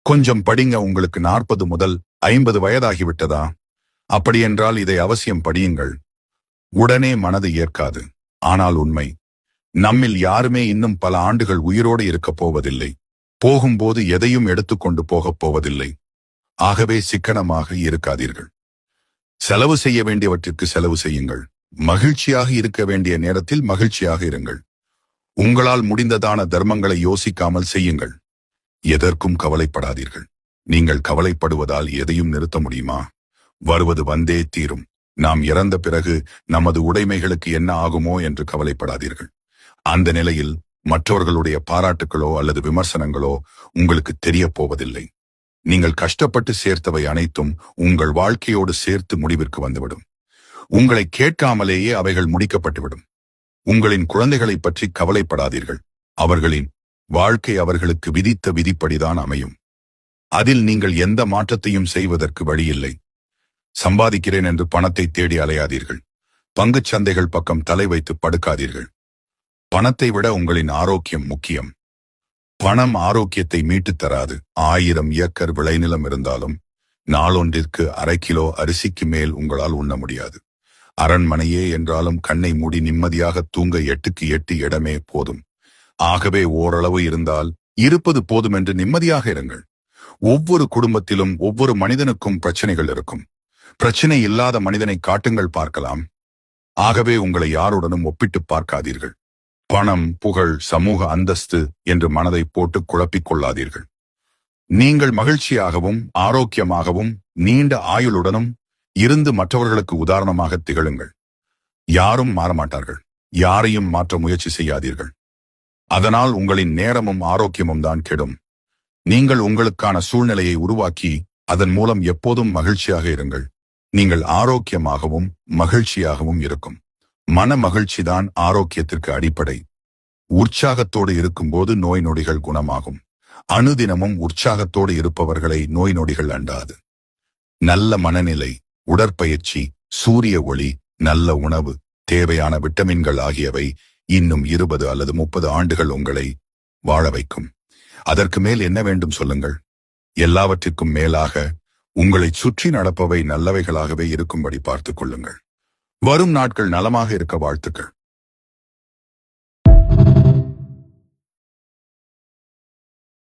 கொஞ்சம் படிங்க. உங்களுக்கு 40 முதல் 50 வயதாகிவிட்டதா? அப்படியென்றால் இதை அவசியம் படியுங்கள். உடனே மனது ஏற்காது. ஆனால் உண்மை, நம்மில் யாருமே இன்னும் பல ஆண்டுகள் உயிரோடு இருக்கப் போவதில்லை. போகும்போது எதையும் எடுத்துக்கொண்டு போகப் போவதில்லை. ஆகவே சிக்கனமாக இருக்காதீர்கள். செலவு செய்ய வேண்டியவற்றிற்கு செலவு செய்யுங்கள். மகிழ்ச்சியாக இருக்க வேண்டிய நேரத்தில் மகிழ்ச்சியாக இருங்கள். உங்களால் முடிந்ததான தர்மங்களை யோசிக்காமல் செய்யுங்கள். எதற்கும் கவலைப்படாதீர்கள். நீங்கள் கவலைப்படுவதால் எதையும் நிறுத்த முடியுமா? வருவது வந்தே தீரும். நாம் இறந்த பிறகு நமது உடைமைகளுக்கு என்ன ஆகுமோ என்று கவலைப்படாதீர்கள். அந்த நிலையில் மற்றவர்களுடைய பாராட்டுகளோ அல்லது விமர்சனங்களோ உங்களுக்கு தெரிய போவதில்லை. நீங்கள் கஷ்டப்பட்டு சேர்த்தவை அனைத்தும் உங்கள் வாழ்க்கையோடு சேர்த்து முடிவிற்கு வந்துவிடும். உங்களை கேட்காமலேயே அவைகள் முடிக்கப்பட்டுவிடும். உங்களின் குழந்தைகளை பற்றி கவலைப்படாதீர்கள். அவர்களின் வாழ்க்கை அவர்களுக்கு விதித்த விதிப்படிதான் அமையும். அதில் நீங்கள் எந்த மாற்றத்தையும் செய்வதற்கு வழியில்லை. சம்பாதிக்கிறேன் என்று பணத்தை தேடி அலையாதீர்கள். பங்குச் சந்தைகள் பக்கம் தலை வைத்து படுக்காதீர்கள். பணத்தை விட உங்களின் ஆரோக்கியம் முக்கியம். பணம் ஆரோக்கியத்தை மீட்டுத் தராது. 1000 ஏக்கர் விளைநிலம் இருந்தாலும் நாளொன்றிற்கு 1/2 கிலோ அரிசிக்கு மேல் உங்களால் உண்ண முடியாது. அரண்மனையே என்றாலும் கண்ணை மூடி நிம்மதியாக தூங்க 8க்கு 8 இடமே போதும். ஆகவே ஓரளவு இருந்தால் இருப்பது போதும் என்று நிம்மதியாக இருங்கள். ஒவ்வொரு குடும்பத்திலும் ஒவ்வொரு மனிதனுக்கும் பிரச்சனைகள் இருக்கும். பிரச்சனை இல்லாத மனிதனை காட்டுங்கள், பார்க்கலாம். ஆகவே உங்களை யாருடனும் ஒப்பிட்டு பார்க்காதீர்கள். பணம், புகழ், சமூக அந்தஸ்து என்று மனதை போட்டு குழப்பிக் கொள்ளாதீர்கள். நீங்கள் மகிழ்ச்சியாகவும் ஆரோக்கியமாகவும் நீண்ட ஆயுளுடனும் இருந்து மற்றவர்களுக்கு உதாரணமாக திகழுங்கள். யாரும் மாறமாட்டார்கள். யாரையும் மாற்ற முயற்சி செய்யாதீர்கள். அதனால் உங்களின் நேரமும் ஆரோக்கியமும் தான் கெடும். நீங்கள் உங்களுக்கான சூழ்நிலையை உருவாக்கி அதன் மூலம் எப்போதும் மகிழ்ச்சியாக இருங்கள். நீங்கள் ஆரோக்கியமாகவும் மகிழ்ச்சியாகவும் இருக்கும். மன மகிழ்ச்சிதான் ஆரோக்கியத்திற்கு அடிப்படை. உற்சாகத்தோடு இருக்கும்போது நோய் நொடிகள் குணமாகும். அனுதினமும் உற்சாகத்தோடு இருப்பவர்களை நோய் நொடிகள் அண்டாது. நல்ல மனநிலை, உடற்பயிற்சி, சூரிய ஒளி, நல்ல உணவு, தேவையான விட்டமின்கள் ஆகியவை இன்னும் 20 அல்லது 30 ஆண்டுகள் உங்களை வாழ வைக்கும். அதற்கு மேல் என்ன வேண்டும் சொல்லுங்கள்? எல்லாவற்றிற்கும் மேலாக உங்களைச் சுற்றி நடப்பவை நல்லவைகளாகவே இருக்கும்படி பார்த்துக் கொள்ளுங்கள். வரும் நாட்கள் நலமாக இருக்க வாழ்த்துக்கள்.